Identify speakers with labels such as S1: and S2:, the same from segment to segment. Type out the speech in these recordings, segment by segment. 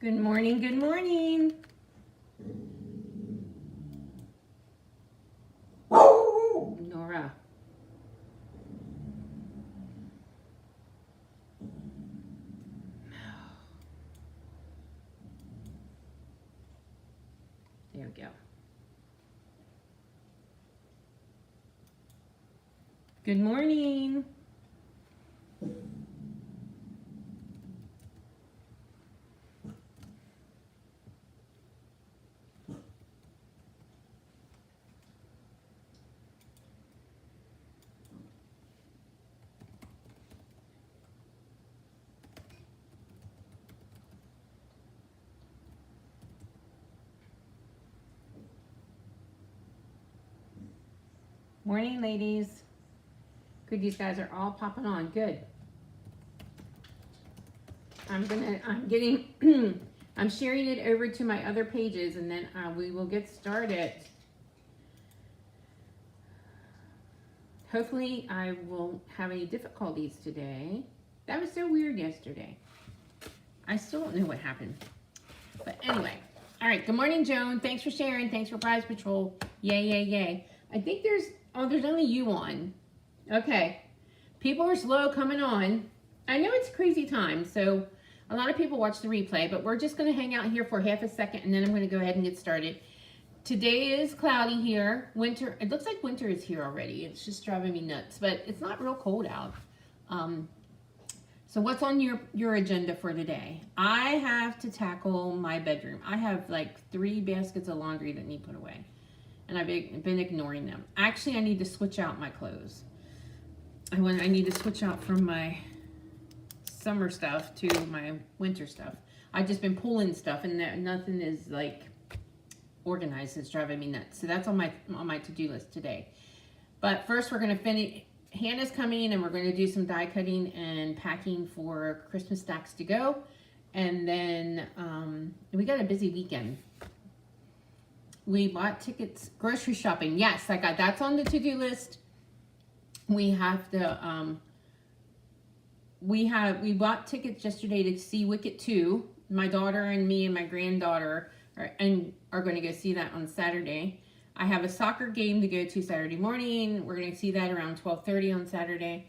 S1: Good morning, good morning. Nora. There we go. Good morning. Morning, ladies. Good, these guys are all popping on. Good. I'm sharing it over to my other pages, and then we will get started. Hopefully I won't have any difficulties today. That was so weird yesterday. I still don't know what happened. But anyway. All right. Good morning, Joan. Thanks for sharing. Thanks for Prize Patrol. Yay, yay, yay. I think there's only you on. Okay. People are slow coming on. I know it's crazy time, so a lot of people watch the replay, but we're just going to hang out here for half a second, and then I'm going to go ahead and get started. Today is cloudy here. Winter, it looks like winter is here already. It's just driving me nuts, but it's not real cold out. So what's on your agenda for today? I have to tackle my bedroom. I have like 3 baskets of laundry that need put away, and I've been ignoring them. Actually, I need to switch out my clothes. I need to switch out from my summer stuff to my winter stuff. I've just been pulling stuff, and nothing is like organized. It's driving me nuts. So that's on my to-do list today. But first, we're gonna finish. Hannah's coming, and we're going to do some die cutting and packing for Christmas stacks to go. And then we got a busy weekend. We bought tickets, grocery shopping. Yes, that's on the to-do list. We have to, we bought tickets yesterday to see Wicked 2. My daughter and me and my granddaughter are going to go see that on Saturday. I have a soccer game to go to Saturday morning. We're going to see that around 12:30 on Saturday.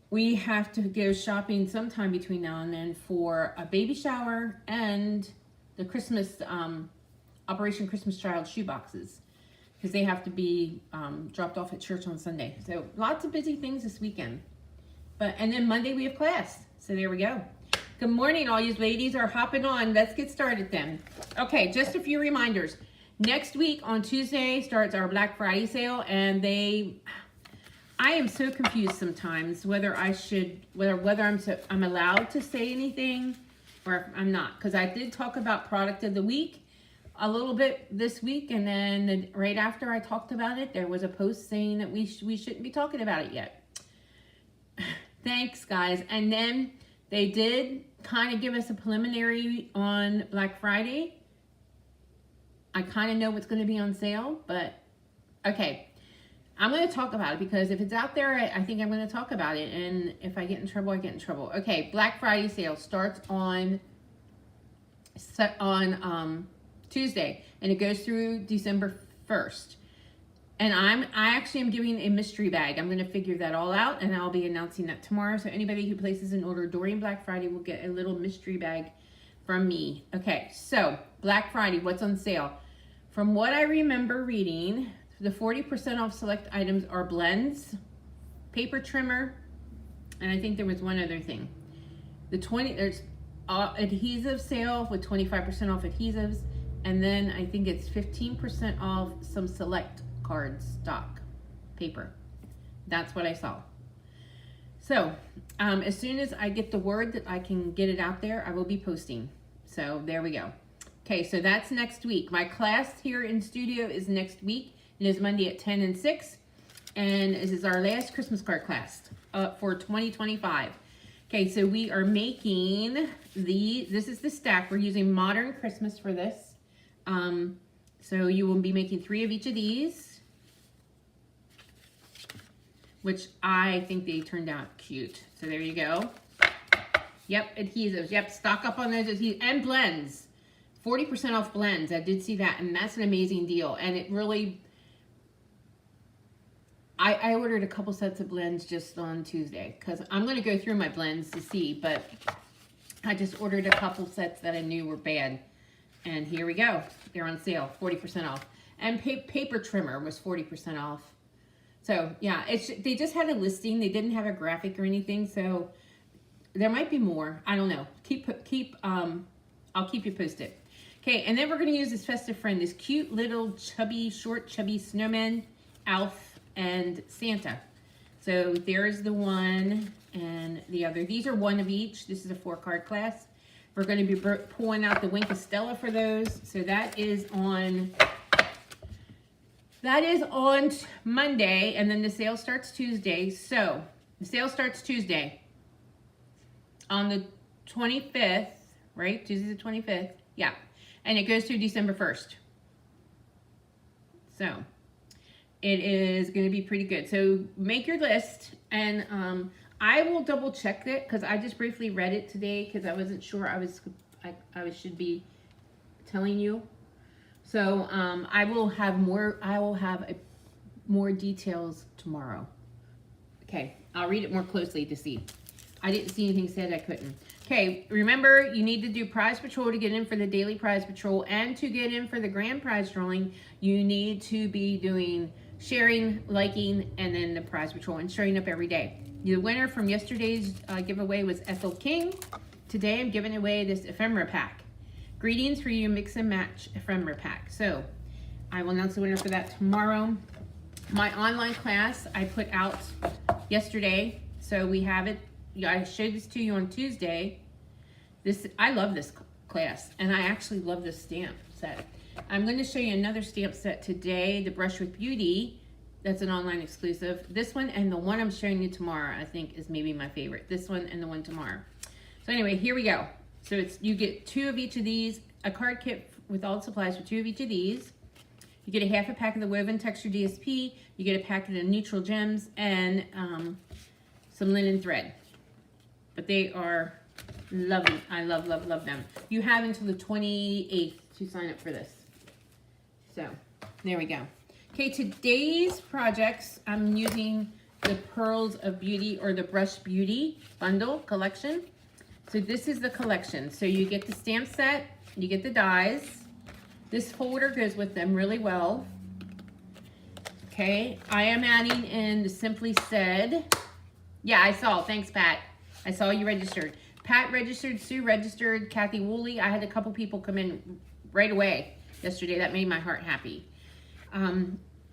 S1: We have to go shopping sometime between now and then for a baby shower and the Christmas, Operation Christmas Child shoe boxes, because they have to be dropped off at church on Sunday. So lots of busy things this weekend. And then Monday we have class. So there we go. Good morning, all you ladies are hopping on. Let's get started then. Okay, just a few reminders. Next week on Tuesday starts our Black Friday sale, and I am so confused sometimes whether I'm allowed to say anything or if I'm not, because I did talk about product of the week a little bit this week, and then right after I talked about it, there was a post saying that we shouldn't be talking about it yet. Thanks, guys. And then they did kind of give us a preliminary on Black Friday. I kind of know what's going to be on sale, but okay. I'm going to talk about it because if it's out there, I think I'm going to talk about it. And if I get in trouble, I get in trouble. Okay, Black Friday sale starts on Tuesday, and it goes through December 1st. And I actually am giving a mystery bag. I'm going to figure that all out, and I'll be announcing that tomorrow. So anybody who places an order during Black Friday will get a little mystery bag from me. Okay, so Black Friday, what's on sale? From what I remember reading, the 40% off select items are blends, paper trimmer, and I think there was one other thing. There's adhesive sale with 25% off adhesives, and then I think it's 15% off some select card stock paper. That's what I saw. So as soon as I get the word that I can get it out there, I will be posting. So there we go. Okay, so that's next week. My class here in studio is next week. It is Monday at 10 and 6. And this is our last Christmas card class for 2025. Okay, so we are making this is the stack. We're using Modern Christmas for this. So you will be making 3 of each of these, which I think they turned out cute. So there you go. Yep, adhesives. Yep, stock up on those adhesives and blends. 40% off blends. I did see that, and that's an amazing deal. And it really, I ordered a couple sets of blends just on Tuesday because I'm going to go through my blends to see, but I just ordered a couple sets that I knew were bad. And here we go. They're on sale, 40% off. And paper trimmer was 40% off. So yeah, they just had a listing. They didn't have a graphic or anything, so there might be more. I don't know. I'll keep you posted. Okay, and then we're gonna use this festive friend, this cute little short chubby snowman, Alf, and Santa. So there's the one and the other. These are one of each. This is a 4-card class. We're gonna be pulling out the Wink of Stella for those. So that is on Monday, and then the sale starts Tuesday. So the sale starts Tuesday on the 25th, right? Tuesday the 25th. Yeah. And it goes through December 1st. So it is going to be pretty good. So make your list, and I will double check it because I just briefly read it today because I wasn't sure I should be telling you. So I will have more details tomorrow. Okay, I'll read it more closely to see. I didn't see anything said I couldn't. Okay, remember you need to do prize patrol to get in for the daily prize patrol, and to get in for the grand prize drawing, you need to be doing sharing, liking, and then the prize patrol and showing up every day. The winner from yesterday's giveaway was Ethel King. Today I'm giving away this ephemera pack. Greetings for you, mix and match ephemera pack. So I will announce the winner for that tomorrow. My online class I put out yesterday, so we have it. I showed this to you on Tuesday. I love this class, and I actually love this stamp set. I'm going to show you another stamp set today, the Brush with Beauty. That's an online exclusive. This one and the one I'm showing you tomorrow, I think, is maybe my favorite. This one and the one tomorrow. So anyway, here we go. So you get 2 of each of these, a card kit with all the supplies for 2 of each of these. You get a half a pack of the Woven Texture DSP. You get a packet of neutral gems and some linen thread. But they are lovely. I love, love, love them. You have until the 28th to sign up for this. So there we go. Okay, today's projects, I'm using the Pearls of Beauty or the Brush Beauty bundle collection. So this is the collection. So you get the stamp set, you get the dies. This folder goes with them really well. Okay, I am adding in the Simply Said. Yeah, I saw. Thanks, Pat. I saw you registered. Pat registered, Sue registered, Kathy Woolley. I had a couple people come in right away yesterday. That made my heart happy.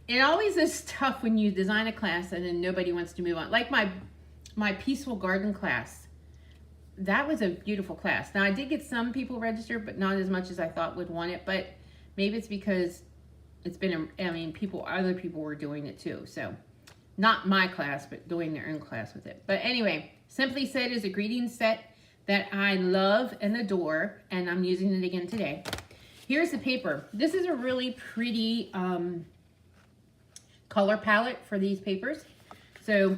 S1: It always is tough when you design a class and then nobody wants to move on. Like my Peaceful Garden class. That was a beautiful class. Now, I did get some people registered, but not as much as I thought would want it. But maybe it's because it's been, other people were doing it too. So, not my class, but doing their own class with it. But anyway, Simply Said is a greeting set that I love and adore, and I'm using it again today. Here's the paper. This is a really pretty color palette for these papers. So,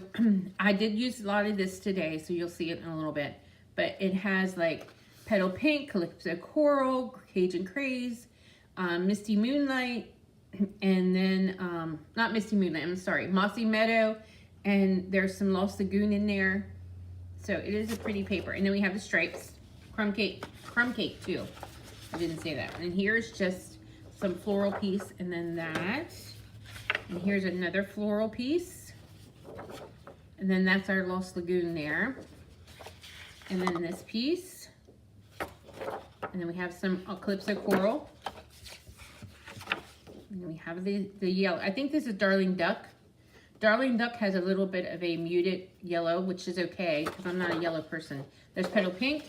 S1: I did use a lot of this today, so you'll see it in a little bit. But it has like Petal Pink, Calypso Coral, Cajun Craze, Misty Moonlight, and then, not Misty Moonlight, I'm sorry, Mossy Meadow, and there's some Lost Lagoon in there. So it is a pretty paper. And then we have the stripes, crumb cake too. I didn't say that. And here's just some floral piece, and then that. And here's another floral piece. And then that's our Lost Lagoon there. And then this piece. And then we have some Calypso Coral. And we have the yellow. I think this is Darling Duck. Darling Duck has a little bit of a muted yellow, which is okay, because I'm not a yellow person. There's Petal Pink.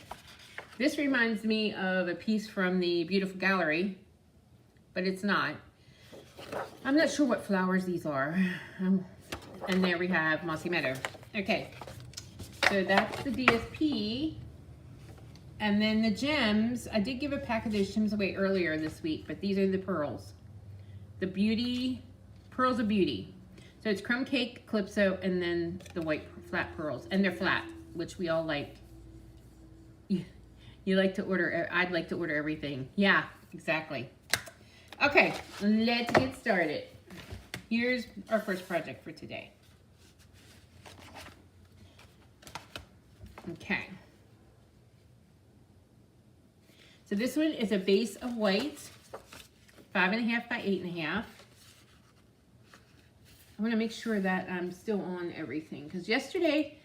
S1: This reminds me of a piece from the Beautiful Gallery, but it's not. I'm not sure what flowers these are. And there we have Mossy Meadow. Okay. So that's the DSP. And then the gems, I did give a pack of those gems away earlier this week, but these are the pearls. The Beauty, Pearls of Beauty. So it's Crumb Cake, Calypso, and then the white flat pearls. And they're flat, which we all like. You like to order, I'd like to order everything. Yeah, exactly. Okay, let's get started. Here's our first project for today. Okay. So this one is a base of white, 5.5 by 8.5. I want to make sure that I'm still on everything, because yesterday,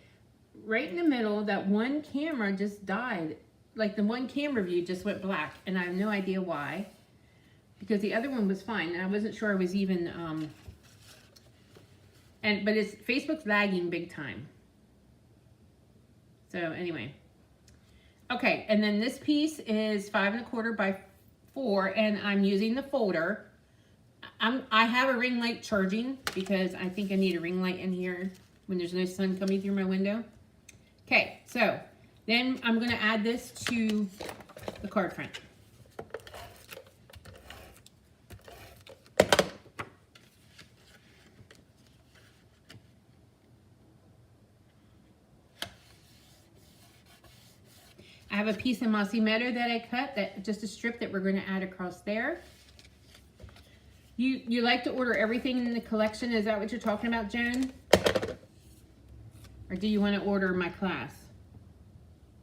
S1: right in the middle, that one camera just died. Like the one camera view just went black, and I have no idea why, because the other one was fine, and I wasn't sure I was even, but it's, Facebook's lagging big time. So anyway. Okay, and then this piece is 5.25 by 4, and I'm using the folder. I have a ring light charging because I think I need a ring light in here when there's no sun coming through my window. Okay, so then I'm going to add this to the card front. I have a piece of Mossy Meadow that I cut, that just a strip that we're going to add across there. You like to order everything in the collection? Is that what you're talking about, Joan? Or do you want to order my class?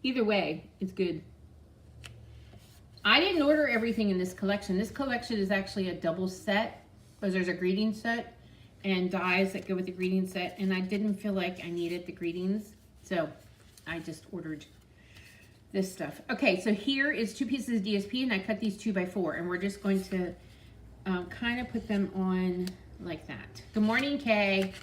S1: Either way, it's good. I didn't order everything in this collection. This collection is actually a double set, because there's a greeting set and dies that go with the greeting set, and I didn't feel like I needed the greetings, so I just ordered this stuff. Okay, so here is 2 pieces of DSP, and I cut these 2 by 4, and we're just going to kind of put them on like that. Good morning, Kay.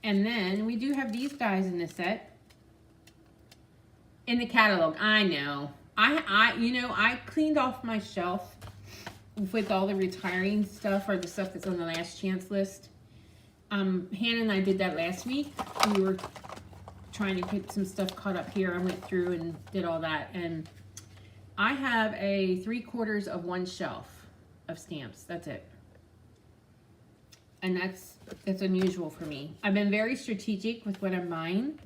S1: And then we do have these guys in the set. In the catalog, I know. You know, I cleaned off my shelf with all the retiring stuff, or the stuff that's on the last chance list. Hannah and I did that last week. We were trying to get some stuff caught up here. I went through and did all that, and I have a 3/4 of one shelf of stamps. That's it. And that's unusual for me. I've been very strategic with what I'm buying.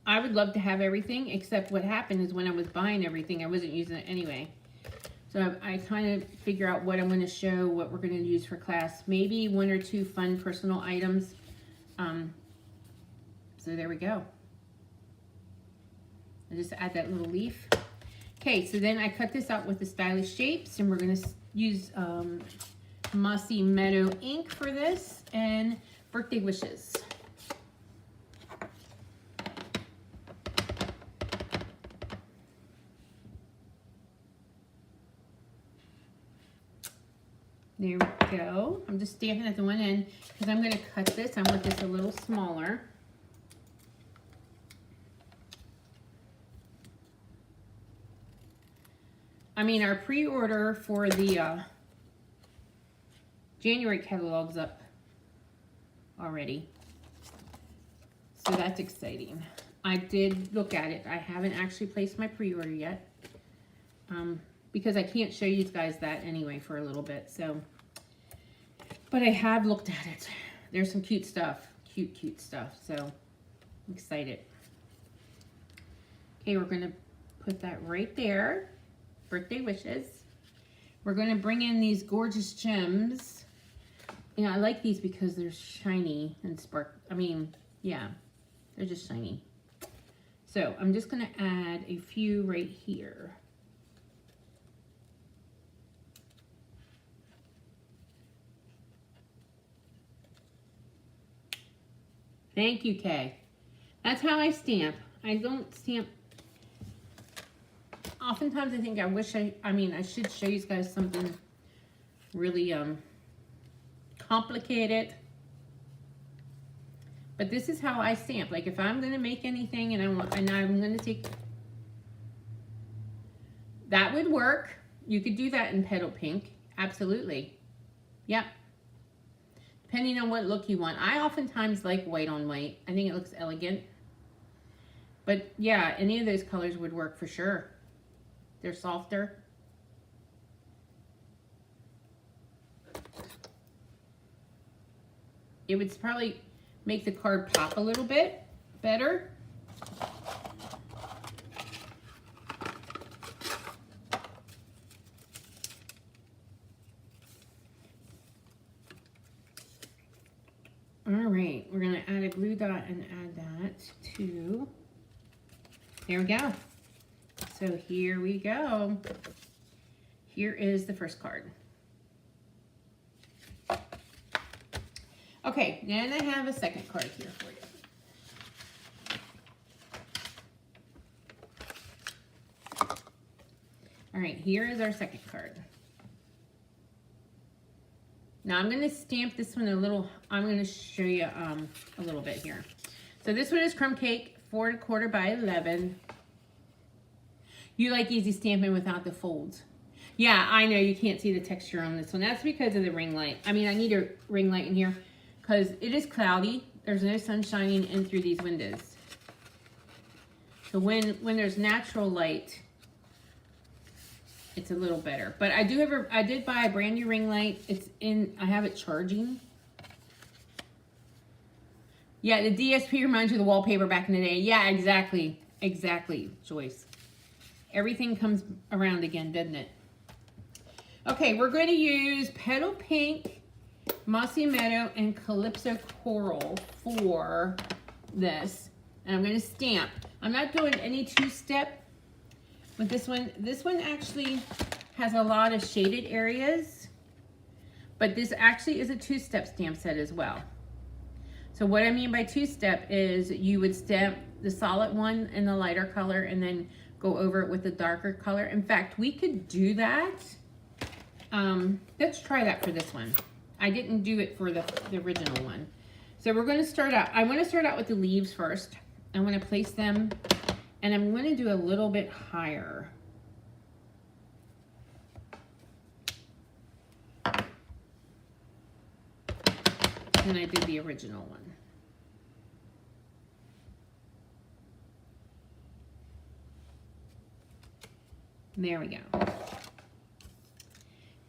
S1: I would love to have everything, except what happened is when I was buying everything, I wasn't using it anyway. So I kind of figure out what I'm going to show, what we're going to use for class. Maybe 1 or 2 fun personal items. So there we go. I just add that little leaf. Okay, so then I cut this out with the stylish shapes, and we're going to use Mossy Meadow ink for this, and birthday wishes. There we go. I'm just stamping at the one end because I'm going to cut this. I want this a little smaller. I mean, our pre-order for the January catalog's up already. So that's exciting. I did look at it. I haven't actually placed my pre-order yet. Because I can't show you guys that anyway for a little bit, so. But I have looked at it. There's some cute stuff, cute stuff, so I'm excited. Okay, we're gonna put that right there. Birthday wishes. We're gonna bring in these gorgeous gems. You know, I like these because they're shiny and yeah, they're just shiny. So I'm just gonna add a few right here. Thank you, Kay. That's how I stamp. I don't stamp. Oftentimes I think I should show you guys something really complicated. But this is how I stamp. Like if I'm gonna make anything and I'm gonna take, that would work. You could do that in Petal Pink. Absolutely. Yep. Depending on what look you want. I oftentimes like white on white. I think it looks elegant. But yeah, any of those colors would work for sure. They're softer. It would probably make the card pop a little bit better. All right, we're gonna add a glue dot and add that to, there we go. So here we go. Here is the first card. Okay, then I have a second card here for you. All right, here is our second card. Now I'm going to stamp this one a little. I'm going to show you a little bit here. So this one is Crumb Cake, 4 1/4 by 11. You like easy stamping without the folds. Yeah, I know you can't see the texture on this one. That's because of the ring light. I mean, I need a ring light in here because it is cloudy. There's no sun shining in through these windows. So when there's natural light, it's a little better. But I did buy a brand new ring light. I have it charging. Yeah, the DSP reminds you of the wallpaper back in the day. Yeah, exactly. Exactly, Joyce. Everything comes around again, doesn't it? Okay, we're going to use Petal Pink, Mossy Meadow, and Calypso Coral for this. And I'm going to stamp. I'm not doing any two-step with this one. This one actually has a lot of shaded areas, but this actually is a two-step stamp set as well. So what I mean by two-step is you would stamp the solid one in the lighter color and then go over it with the darker color. In fact, we could do that. Let's try that for this one. I didn't do it for the original one. So we're going to start out. I want to start out with the leaves first. I want to place them, and I'm going to do a little bit higher. Than I did the original one. There we go.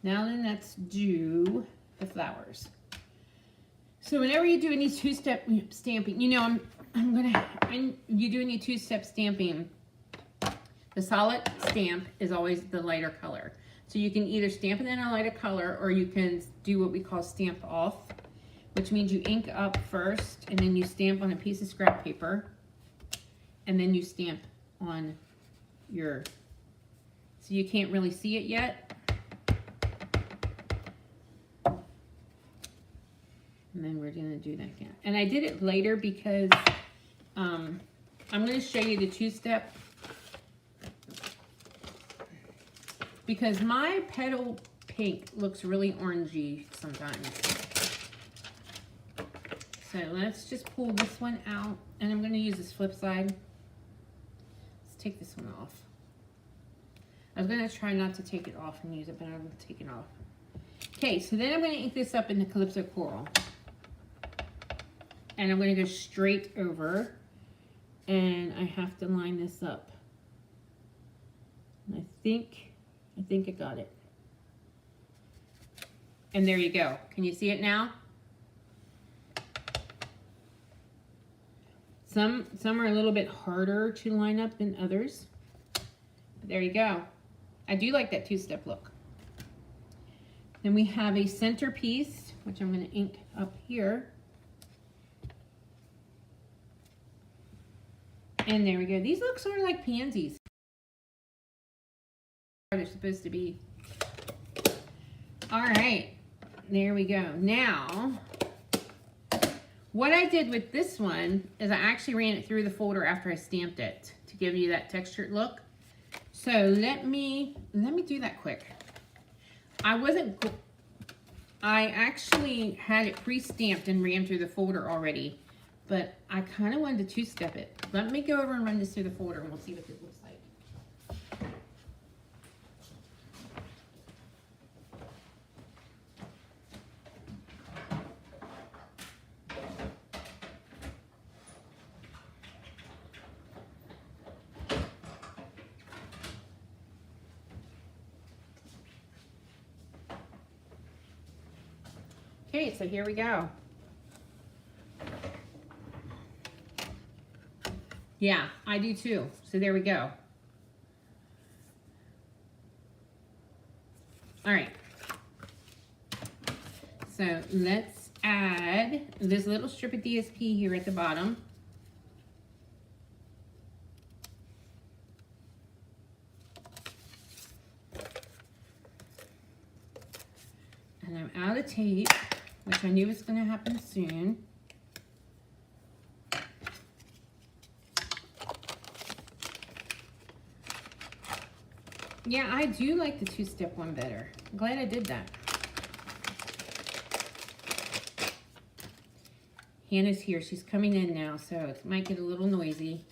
S1: Now then, let's do the flowers. So whenever you do any two-step stamping, you know, you do any two-step stamping, the solid stamp is always the lighter color. So you can either stamp it in a lighter color, or you can do what we call stamp off, which means you ink up first, and then you stamp on a piece of scrap paper, and then you stamp on your, so you can't really see it yet. And then we're gonna do that again. And I did it later because I'm gonna show you the two-step, because my Petal Pink looks really orangey sometimes. So let's just pull this one out, and I'm gonna use this flip side. Let's take this one off. I was gonna try not to take it off and use it, but I'm gonna take it off. Okay, so then I'm gonna ink this up in the Calypso Coral. And I'm going to go straight over, and I have to line this up. And I think I got it. And there you go. Can you see it now? Some are a little bit harder to line up than others. But there you go. I do like that two-step look. Then we have a centerpiece, which I'm going to ink up here. And there we go. These look sort of like pansies. They're supposed to be. All right, there we go. Now, what I did with this one is I actually ran it through the folder after I stamped it to give you that textured look. So let me do that quick. I actually had it pre-stamped and ran through the folder already, but I kind of wanted to two-step it. Let me go over and run this through the folder, and we'll see what this looks like. Okay, so here we go. Yeah, I do too. So there we go. All right. So let's add this little strip of DSP here at the bottom. And I'm out of tape, which I knew was going to happen soon. Yeah, I do like the two-step one better. I'm glad I did that. Hannah's here. She's coming in now, so it might get a little noisy.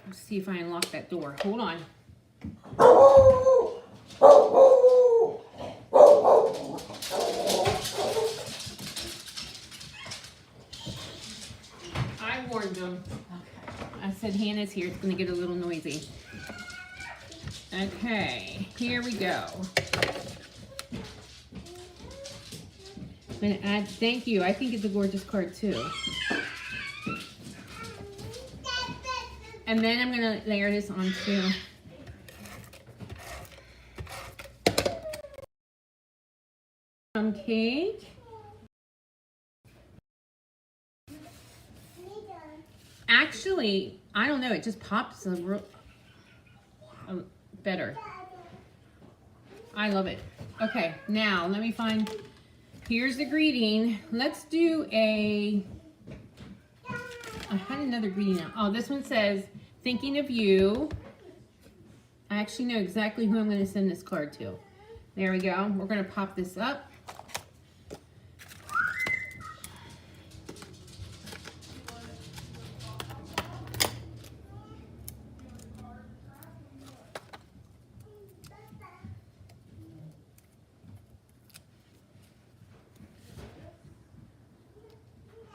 S1: Let's see if I unlock that door. Hold on. I warned them. I said Hannah's here. It's going to get a little noisy. Okay, here we go. I'm going to add, thank you. I think it's a gorgeous card too. And then I'm going to layer this onto some cake. Actually, I don't know. It just pops better. I love it. Okay, now let me find. Here's the greeting. Let's do I had another greeting. Oh, this one says, thinking of you. I actually know exactly who I'm going to send this card to. There we go. We're going to pop this up.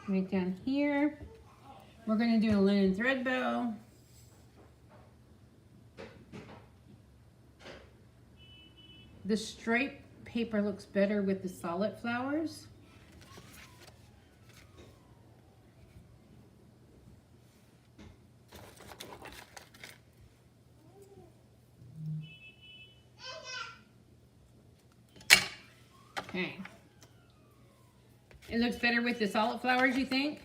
S1: Right down here. We're going to do a linen thread bow. The stripe paper looks better with the solid flowers. Okay. It looks better with the solid flowers, you think?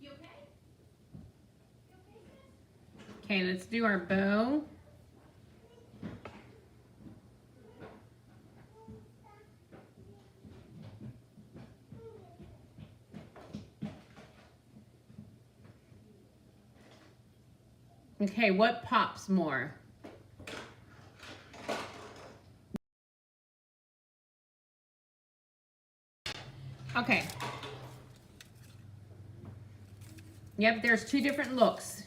S1: You okay? Okay, let's do our bow. Okay, what pops more? Okay. Yep, there's two different looks.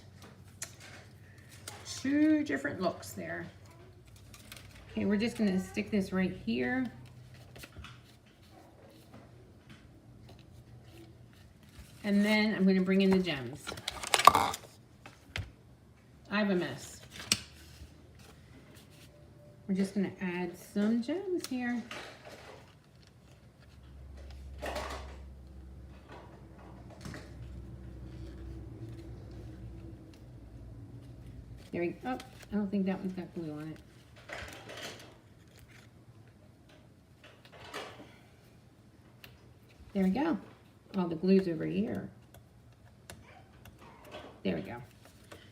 S1: Two different looks there. Okay, we're just gonna stick this right here. And then I'm gonna bring in the gems. I have a mess. We're just gonna add some gems here. There we go. Oh, I don't think that one's got glue on it. There we go. All the glue's over here. There we go.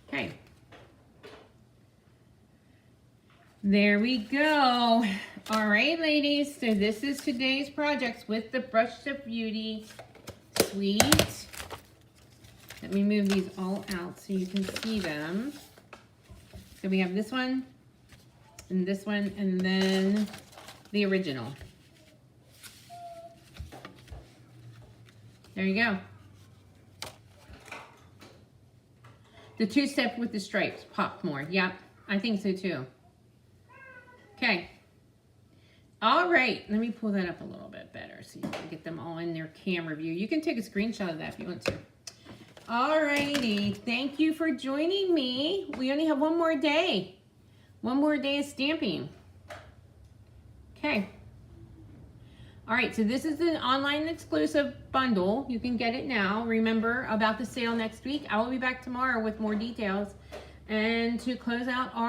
S1: Okay. There we go. All right, ladies. So this is today's projects with the Brushed Up Beauty Suite. Let me move these all out so you can see them. So we have this one, and then the original. There you go. The two-step with the stripes popped more. Yep, I think so too. Okay. All right, let me pull that up a little bit better so you can get them all in their camera view. You can take a screenshot of that if you want to. All righty, thank you for joining me. We only have one more day. One more day of stamping. Okay. All right, so this is an online exclusive bundle. You can get it now. Remember about the sale next week. I will be back tomorrow with more details. And to close out our